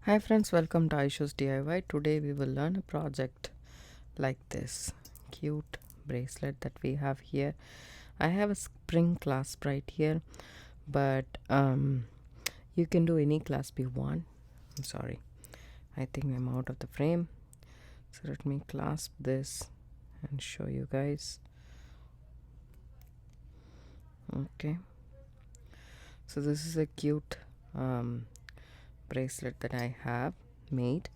Hi friends, welcome to Aishu's DIY. Today we will learn a project like this cute bracelet that we have here. I have a spring clasp right here, but you can do any clasp you want. I'm sorry, I think I'm out of the frame. So let me clasp this and show you guys. Okay, so this is a cute bracelet that I have made,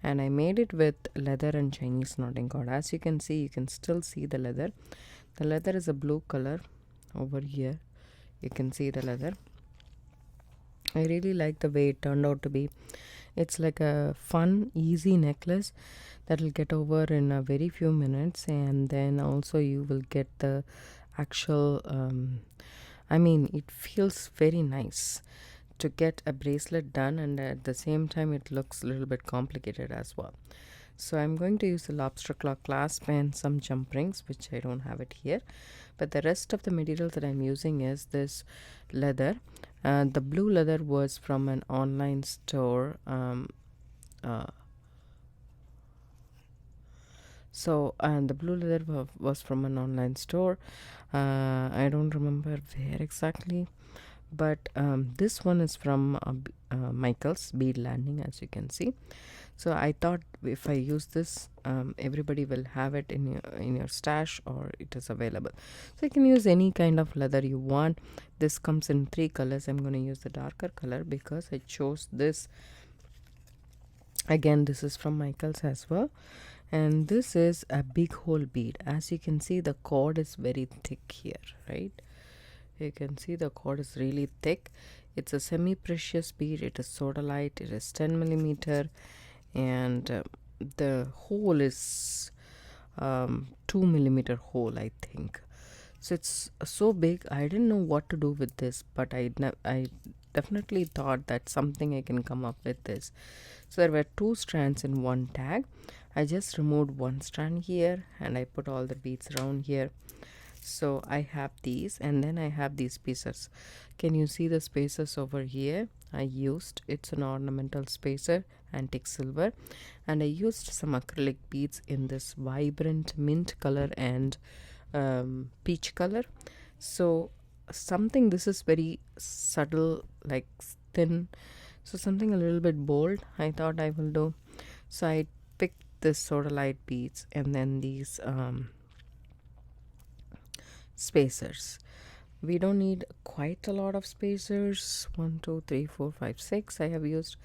and I made it with leather and Chinese knotting cord. As you can see, you can still see the leather. The leather is a blue color over here. You can see the leather. I really like the way it turned out to be. It's like a fun, easy necklace that will get over in a very few minutes, and then also you will get the actual it feels very nice to get a bracelet done, and at the same time it looks a little bit complicated as well. So I'm going to use the lobster claw clasp and some jump rings, which I don't have it here, but the rest of the material that I'm using is this leather. The blue leather was from an online store. And the blue leather was from an online store. I don't remember where exactly, but this one is from Michael's Bead Landing, as you can see. So I thought if I use this, everybody will have it in your stash, or it is available. So you can use any kind of leather you want. This comes in 3 colors. I'm going to use the darker color because I chose this. Again, this is from Michael's as well, and this is a big hole bead. As you can see, the cord is very thick here, right? You can see the cord is really thick. It's a semi-precious bead. It is sodalite. It is 10 millimeter, and the hole is 2 millimeter hole, I think. So it's so big. I didn't know what to do with this, but I definitely thought that something I can come up with this. So there were 2 strands in one tag. I just removed one strand here, and I put all the beads around here. So I have these, and then I have these pieces. Can you see the spacers over here? It's an ornamental spacer, antique silver, and I used some acrylic beads in this vibrant mint color and peach color. So this is very subtle, like thin, so something a little bit bold I thought I will do. So I picked this sodalite beads and then these spacers. We don't need quite a lot of spacers. 1 2 3 4 5 6. I have used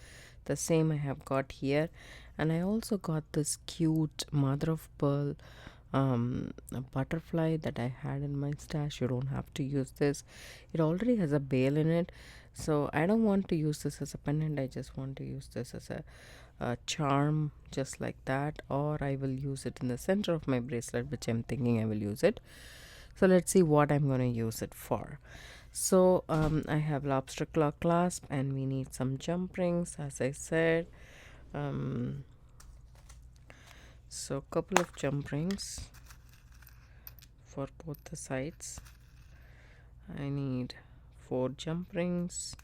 the same I have got here, and I also got this cute mother of pearl a butterfly that I had in my stash. You don't have to use this. It already has a bail in it, so I don't want to use this as a pendant. I just want to use this as a charm, just like that, or I will use it in the center of my bracelet, which I'm thinking I will use it. So let's see what I'm going to use it for. So I have lobster claw clasp, and we need some jump rings, as I said. So couple of jump rings for both the sides. I need 4 jump rings,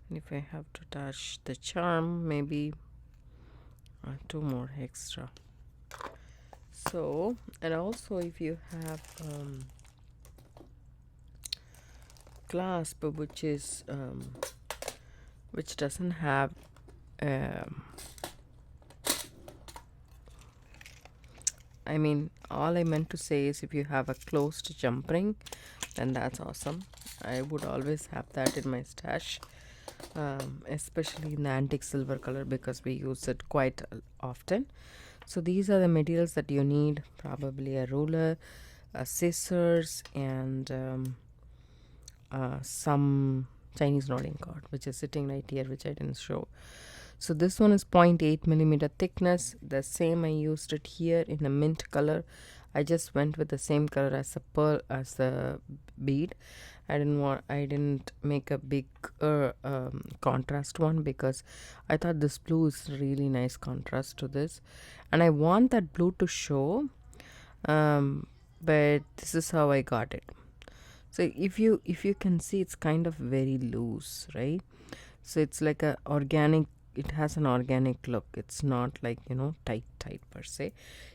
and if I have to attach the charm, maybe 2 more extra. So, and also if you have clasp which doesn't have all I meant to say is if you have a closed jump ring, then that's awesome. I would always have that in my stash, especially in the antique silver color, because we use it quite often. So these are the materials that you need. Probably a ruler, scissors, and some Chinese knotting cord, which is sitting right here, which I didn't show. So this one is 0.8 millimeter thickness. The same I used it here in a mint color. I just went with the same color as the pearl, as the bead. I didn't make a big contrast one, because I thought this blue is really nice contrast to this, and I want that blue to show. But this is how I got it. So if you can see, it's kind of very loose, right? So it's like a organic it has an organic look. It's not like, you know, tight per se.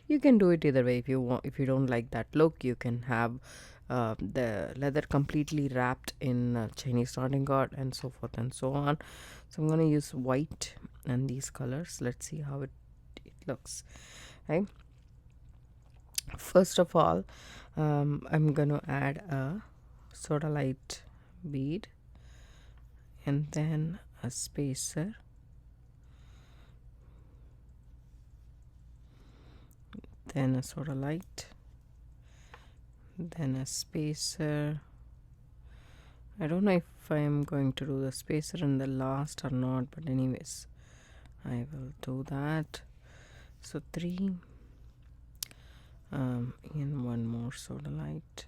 You can do it either way. If you want, if you don't like that look, you can have the leather completely wrapped in Chinese knotting cord and so forth and so on. So I'm going to use white and these colors. Let's see how it looks, right? First of all, I'm going to add a sodalite bead and then a spacer, then a sodalite, then a spacer. I don't know if I am going to do the spacer in the last or not, but anyways, I will do that. So 3 in one more sodalite,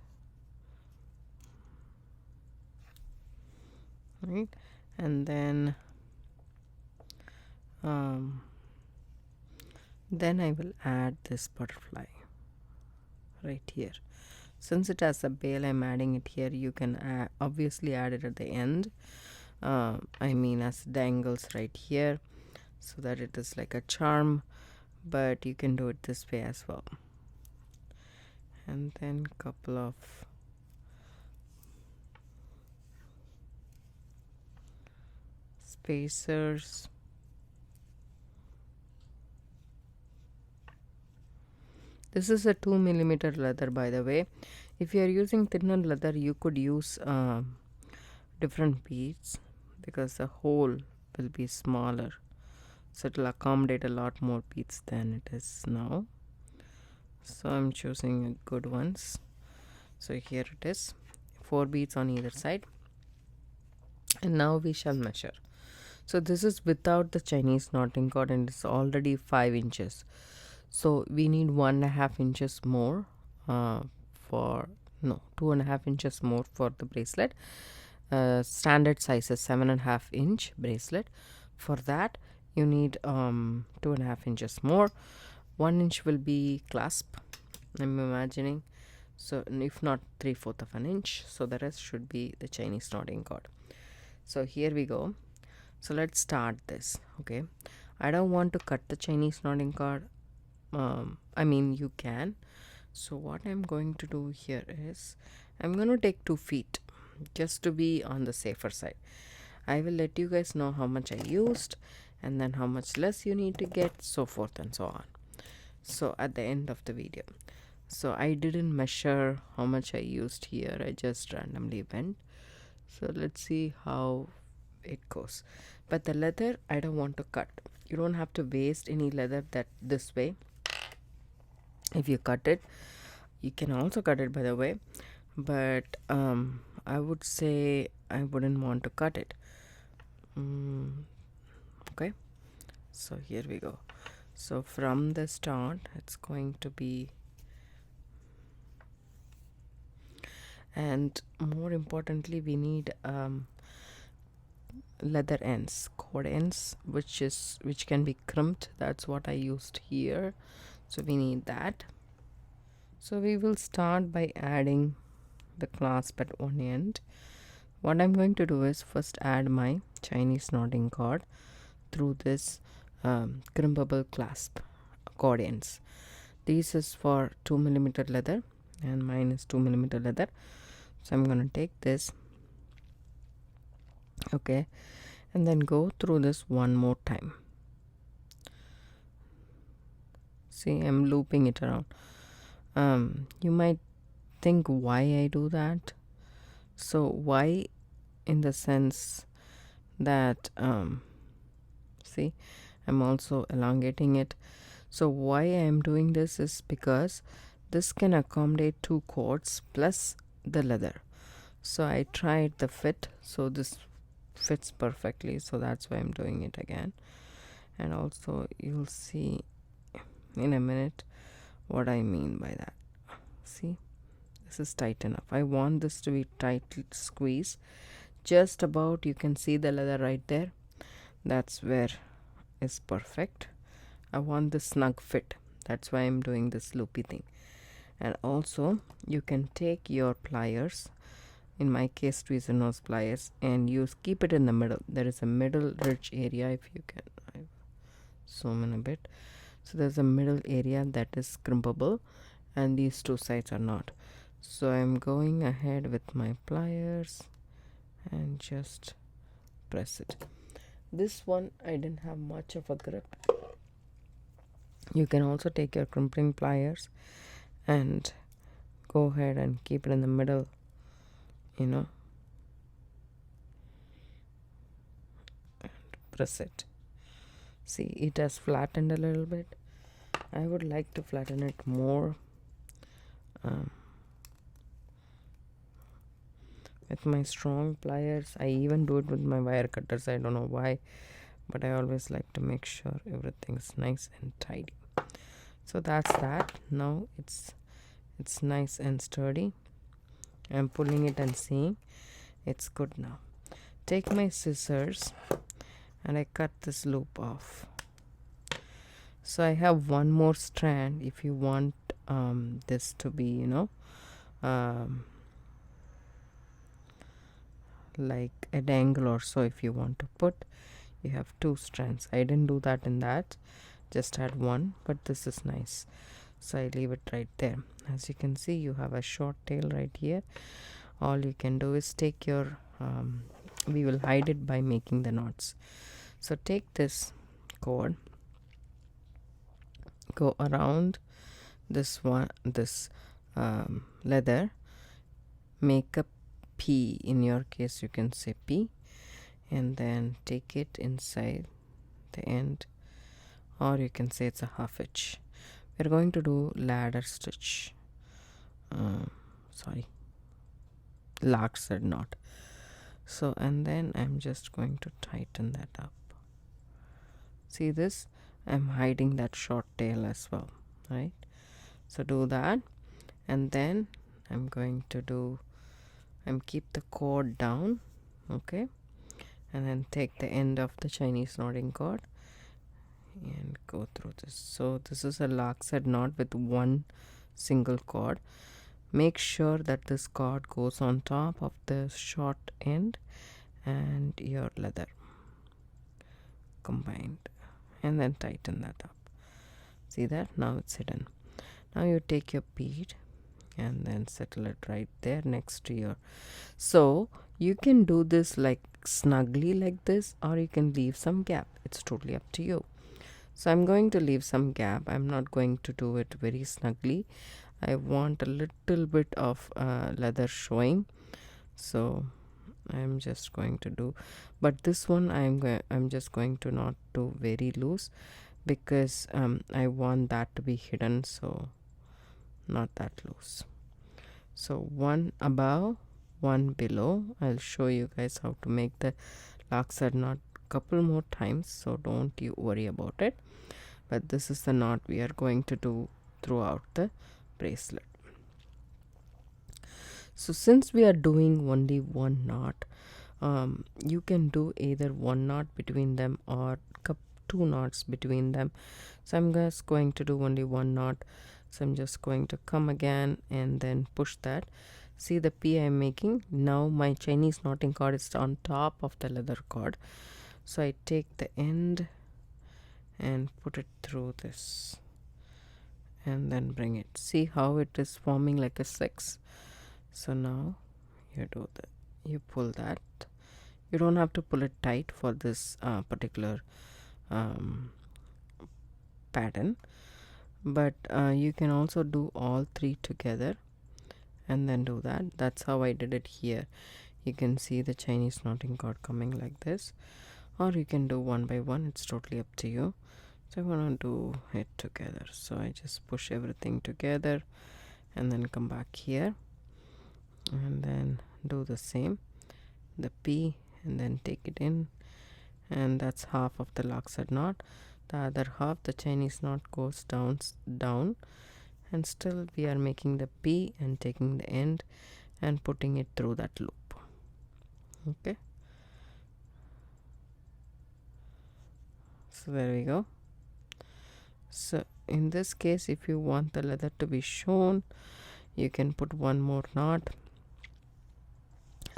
right? And then I will add this butterfly right here. Since it has a bail, I'm adding it here. You can obviously add it at the end, I mean as dangles right here, so that it is like a charm, but you can do it this way as well. And then couple of spacers. This is a 2mm leather, by the way. If you are using thinner leather, you could use different beads because the hole will be smaller, so it will accommodate a lot more beads than it is now. So I'm choosing good ones. So here it is, 4 beads on either side. And now we shall measure. So this is without the Chinese knotting cord and it's already 5 inches. So we need 1.5 inches more for 2.5 inches more for the bracelet. Standard size is 7.5 inch bracelet. For that you need 2.5 inches more. 1 inch will be clasp, I'm imagining. So if not 3/4 of an inch. So the rest should be the Chinese knotting cord. So here we go. So let's start this. Okay, I don't want to cut the Chinese knotting cord. I mean, you can. So what I'm going to do here is I'm going to take 2 feet just to be on the safer side. I will let you guys know how much I used and then how much less you need to get, so forth and so on. So at the end of the video. So I didn't measure how much I used here. I just randomly went. So let's see how it goes. But the leather I don't want to cut. You don't have to waste any leather this way. If you cut it, you can also cut it, by the way, but I would say I wouldn't want to cut it. Okay, so here we go. So from the start it's going to be, and more importantly we need leather ends, cord ends, which can be crimped. That's what I used here. So we need that. So we will start by adding the clasp at one end. What I'm going to do is first add my Chinese knotting cord through this crimpable clasp cord ends. This is for 2mm leather and mine is 2mm leather. So I'm going to take this, okay, and then go through this one more time. See, I'm looping it around. You might think why I do that. So why, in the sense that see, I'm also elongating it. So why I am doing this is because this can accommodate 2 cords plus the leather. So I tried the fit, so this fits perfectly, so that's why I'm doing it again. And also you'll see in a minute what I mean by that. See, this is tight enough. I want this to be tight squeeze, just about. You can see the leather right there. That's where is perfect. I want this snug fit. That's why I'm doing this loopy thing. And also you can take your pliers in my case tweezer nose pliers, and you keep it in the middle. There is a middle ridge area, if you can zoom in a bit. So there's a middle area that is crimpable, and these two sides are not. So I'm going ahead with my pliers and just press it. This one I didn't have much of a grip. You can also take your crimping pliers and go ahead and keep it in the middle, and press it. See, it has flattened a little bit. I would like to flatten it more. With my strong pliers, I even do it with my wire cutters. I don't know why, but I always like to make sure everything's nice and tidy. So that's that. Now it's nice and sturdy. I'm pulling it and seeing it's good now. Take my scissors and I cut this loop off. So I have one more strand if you want this to be, like a dangle or so. If you want to put, you have two strands. I didn't do that in that, just had one, but this is nice, so I leave it right there. As you can see, you have a short tail right here. All you can do is take your we will hide it by making the knots. So take this cord, go around this leather, make a P. In your case, you can say P, and then take it inside the end, or you can say it's a half hitch. We're going to do ladder stitch. Lark thread knot. So, and then I'm just going to tighten that up. See this? I'm hiding that short tail as well, right? So do that, and then I'm going to keep the cord down, okay, and then take the end of the Chinese knotting cord and go through this. So this is a lark thread knot with one single cord. Make sure that this cord goes on top of the short end and your leather combined, and then tighten that up. See that? Now it's hidden. Now you take your bead and then settle it right there next to your. So you can do this like snugly like this, or you can leave some gap. It's totally up to you. So I'm going to leave some gap. I'm not going to do it very snugly. I want a little bit of leather showing, so I'm just going to do, but this one I'm just going to not do very loose, because I want that to be hidden, so not that loose. So one above, one below. I'll show you guys how to make the lark thread knot couple more times, so don't you worry about it. But this is the knot we are going to do throughout the bracelet. So since we are doing only one knot, you can do either one knot between them or two knots between them. So I'm just going to do only one knot. So I'm just going to come again and then push that. See the P I'm making? Now my Chinese knotting cord is on top of the leather cord. So I take the end and put it through this and then bring it. See how it is forming like a 6? So now you do that. You pull that. You don't have to pull it tight for this particular pattern, but you can also do all three together and then do that. That's how I did it here. You can see the Chinese knotting cord coming like this, or you can do one by one. It's totally up to you. So I want to do it together, so I just push everything together and then come back here and then do the same, the P, and then take it in, and that's half of the lark thread knot. The other half, the Chinese knot, goes down, and still we are making the P and taking the end and putting it through that loop. Okay, so there we go. So in this case, if you want the leather to be shown, you can put one more knot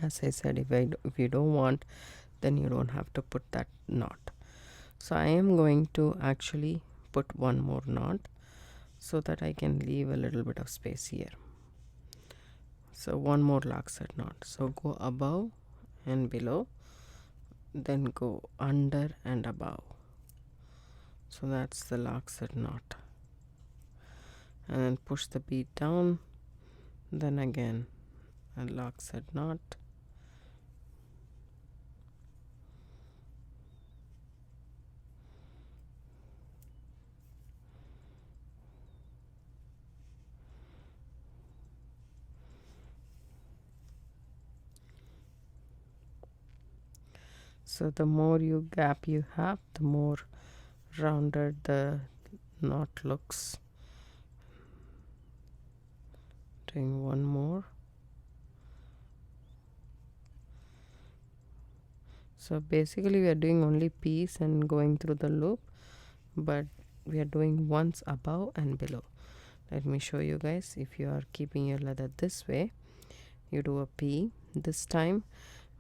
as I said, if you don't want, then you don't have to put that knot. So I am going to actually put one more knot so that I can leave a little bit of space here. So one more lockset knot. So go above and below, then go under and above. So that's the lockset knot. And then push the bead down, then again a lockset knot. So the more gap you have, the more rounded the knot looks. Doing one more. So basically we are doing only piece and going through the loop, but we are doing once above and below. Let me show you guys. If you are keeping your leather this way, you do a P. This time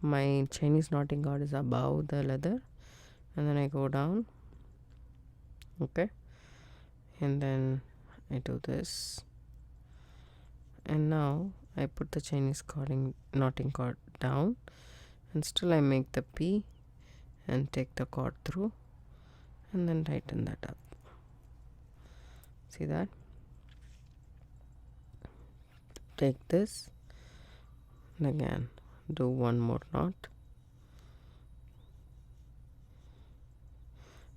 my Chinese knotting cord is above the leather, and then I go down, okay, and then I do this, and now I put the Chinese knotting cord down, and still I make the P and take the cord through and then tighten that up. See that? Take this and again do one more knot,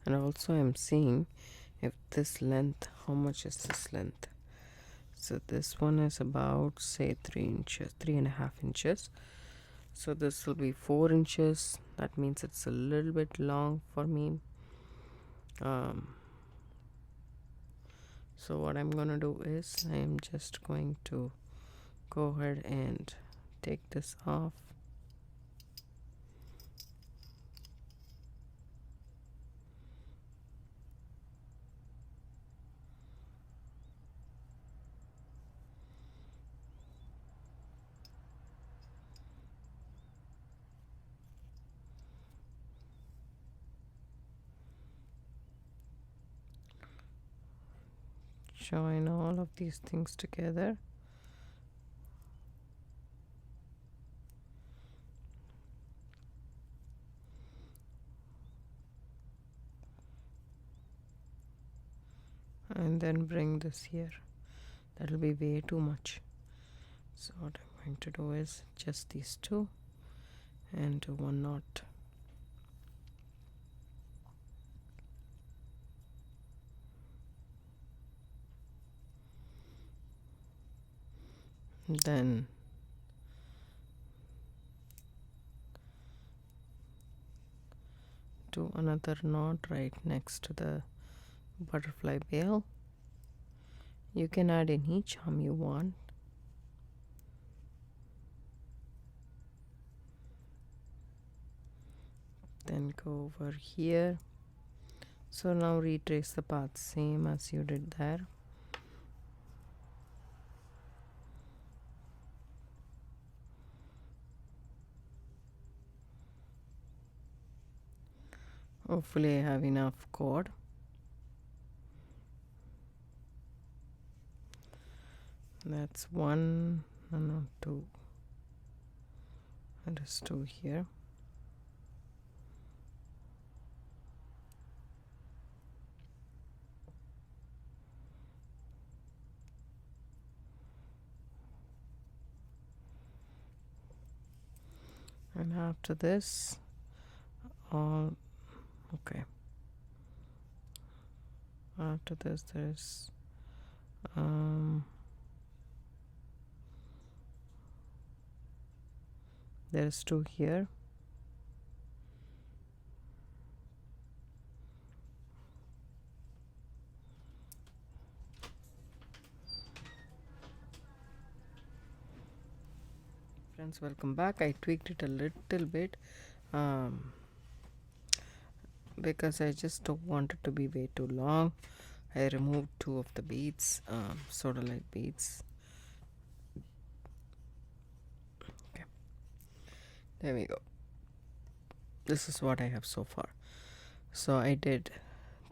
and also I'm seeing if this length, how much is this length. So this one is about, say, 3 inches, 3.5 inches. So this will be 4 inches. That means it's a little bit long for me. So what I'm gonna do is I am just going to go ahead and take this off. Join all of these things together. And then bring this here. That will be way too much. So what I'm going to do is just these two and do one knot. Then do another knot right next to the butterfly veil. You can add any charm you want. Then go over here. So now retrace the path same as you did there. Hopefully I have enough cord. That's one, no, two. And there's two here. And after this, okay. After this, there's two here. Friends, welcome back. I tweaked it a little bit because I just don't want it to be way too long. I removed two of the beads, soda light beads. Okay. There we go. This is what I have so far. So I did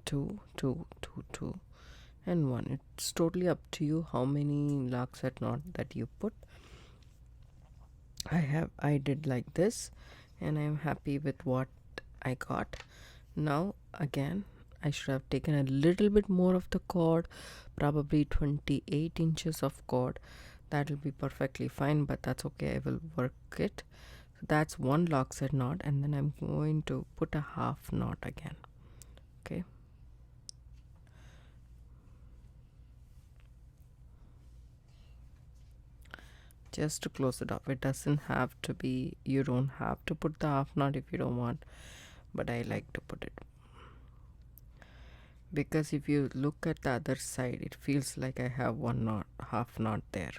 2, 2, 2, 2 and 1. It's totally up to you how many locksets knot that you put. I did like this, and I'm happy with what I got. Now again, I should have taken a little bit more of the cord, probably 28 inches of cord. That will be perfectly fine, but that's okay. I will work it. So that's one lockset knot, and then I'm going to put a half knot again. Okay. Just to close it off. It doesn't have to be, you don't have to put the half knot if you don't want, but I like to put it. Because if you look at the other side, it feels like I have one knot, half knot there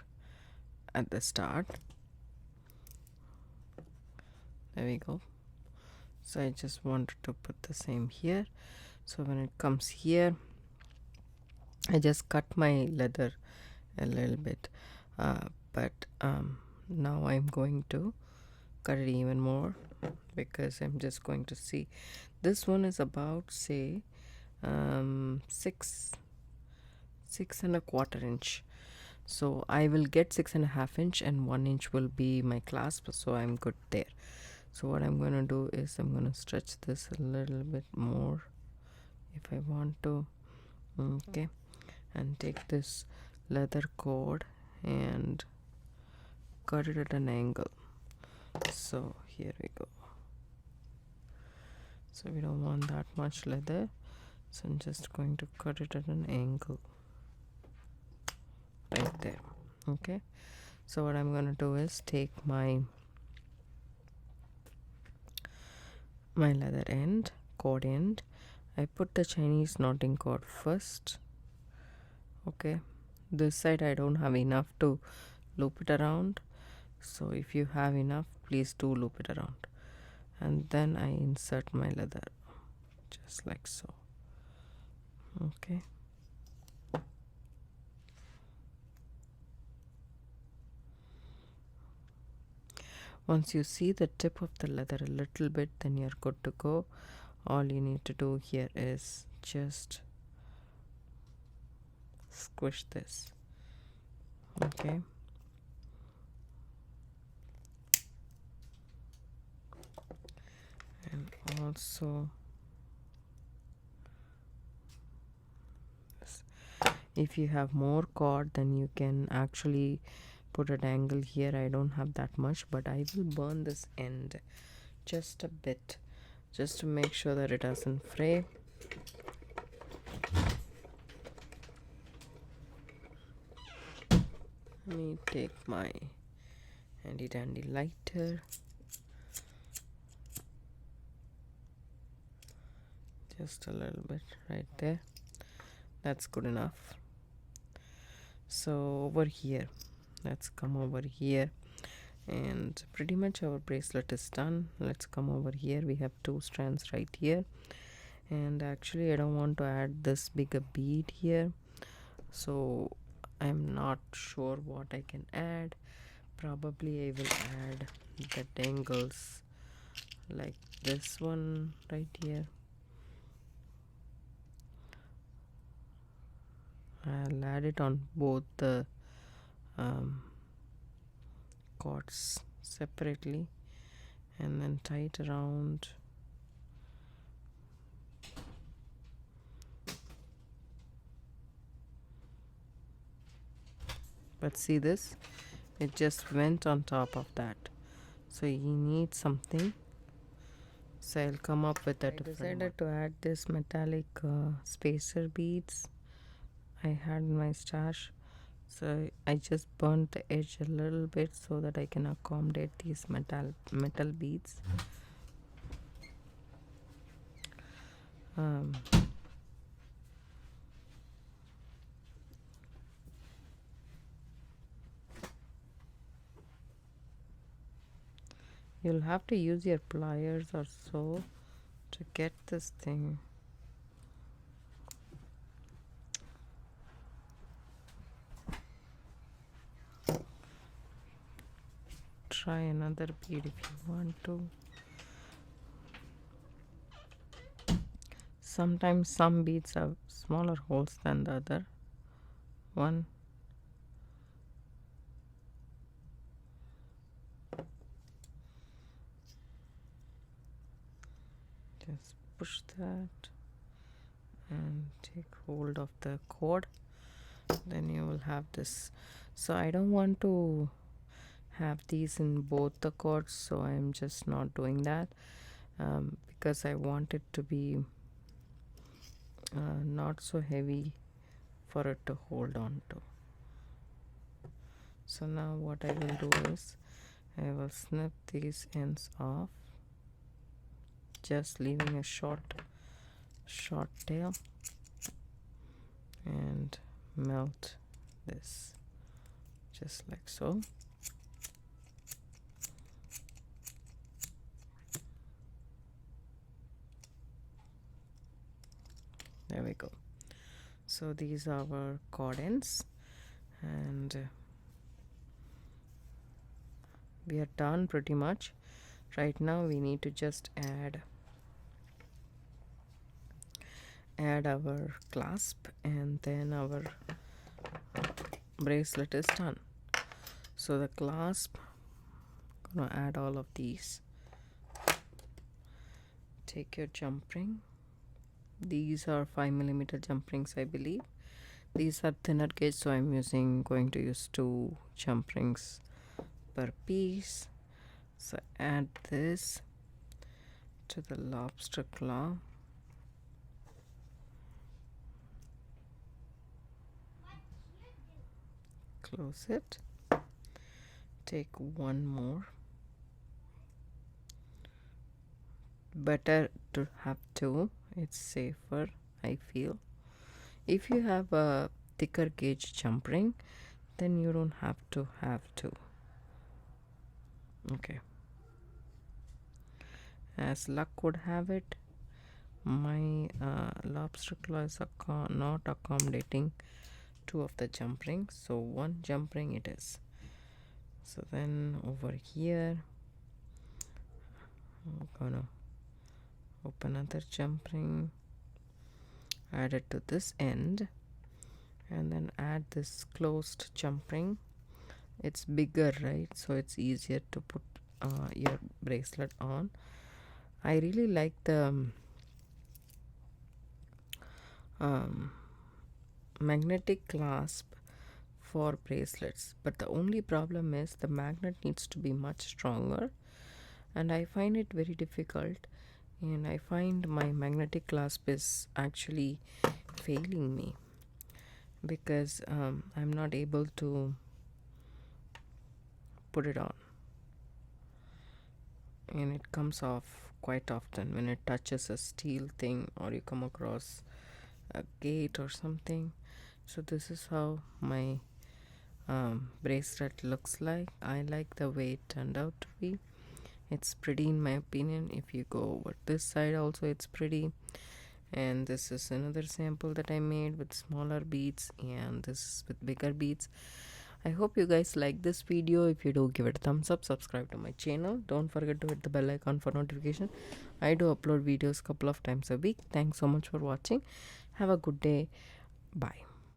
at the start. There we go. So I just wanted to put the same here. So when it comes here, I just cut my leather a little bit, but now I'm going to cut it even more, because I'm just going to see. This one is about, say, 6.25 inch. So I will get 6.5 inch, and 1 inch will be my clasp, so I'm good there. So what I'm going to do is I'm going to stretch this a little bit more if I want to. Okay, and take this leather cord and cut it at an angle. So here we go. So we don't want that much leather, so I'm just going to cut it at an angle right there. Okay, so what I'm going to do is take my leather end, cord end. I put the Chinese knotting cord first. Okay, this side I don't have enough to loop it around, so if you have enough, please do loop it around. And then I insert my leather just like so. Okay, once you see the tip of the leather a little bit, then you're good to go. All you need to do here is just squish this. Okay, and also if you have more cord, then you can actually put an angle here. I don't have that much, but I will burn this end just a bit, just to make sure that it doesn't fray. Let me take my handy dandy lighter. Just a little bit right there. That's good enough. So over here, let's come over here, and pretty much our bracelet is done. Let's come over here. We have 2 strands right here, and actually I don't want to add this bigger bead here, so I'm not sure what I can add. Probably I will add the dangles like this one right here. I'll add it on both the cords separately, and then tie it around. But see this, it just went on top of that, so you need something. So I'll come up with that. I decided to add this metallic spacer beads I had in my stash, so I just burnt the edge a little bit so that I can accommodate these metal beads. You'll have to use your pliers or so to get this thing. try another bead if you want to. Sometimes some beads have smaller holes than the other one. Just push that and take hold of the cord, then you will have this. So I don't want to have these in both the cords, so I'm just not doing that, because I want it to be not so heavy for it to hold on to. So now what I will do is I will snip these ends off, just leaving a short tail, and melt this just like so. There we go. So these are our cord ends, and we are done pretty much. Right now we need to just add our clasp, and then our bracelet is done. So the clasp, gonna add all of these. Take your jump ring. These are 5mm jump rings, I believe. These are thinner gauge, so I'm going to use 2 jump rings per piece. So add this to the lobster claw. Close it. Take one more. Better to have 2. It's safer, I feel. If you have a thicker gauge jump ring, then you don't have to have 2. Okay. As luck would have it, my lobster claw is not accommodating 2 of the jump rings, so 1 jump ring it is. So then over here I'm gonna open another jump ring, add it to this end, and then add this closed jump ring. It's bigger, right? So it's easier to put your bracelet on. I really like the magnetic clasp for bracelets, but the only problem is the magnet needs to be much stronger, and I find it very difficult, and I find my magnetic clasp is actually failing me because I'm not able to put it on, and it comes off quite often when it touches a steel thing or you come across a gate or something. So this is how my bracelet looks like. I like the way it turned out to be. It's pretty in my opinion. If you go over this side also, it's pretty. And this is another sample that I made with smaller beads, and this is with bigger beads. I hope you guys like this video. If you do, give it a thumbs up, subscribe to my channel. Don't forget to hit the bell icon for notification. I do upload videos couple of times a week. Thanks so much for watching. Have a good day. Bye.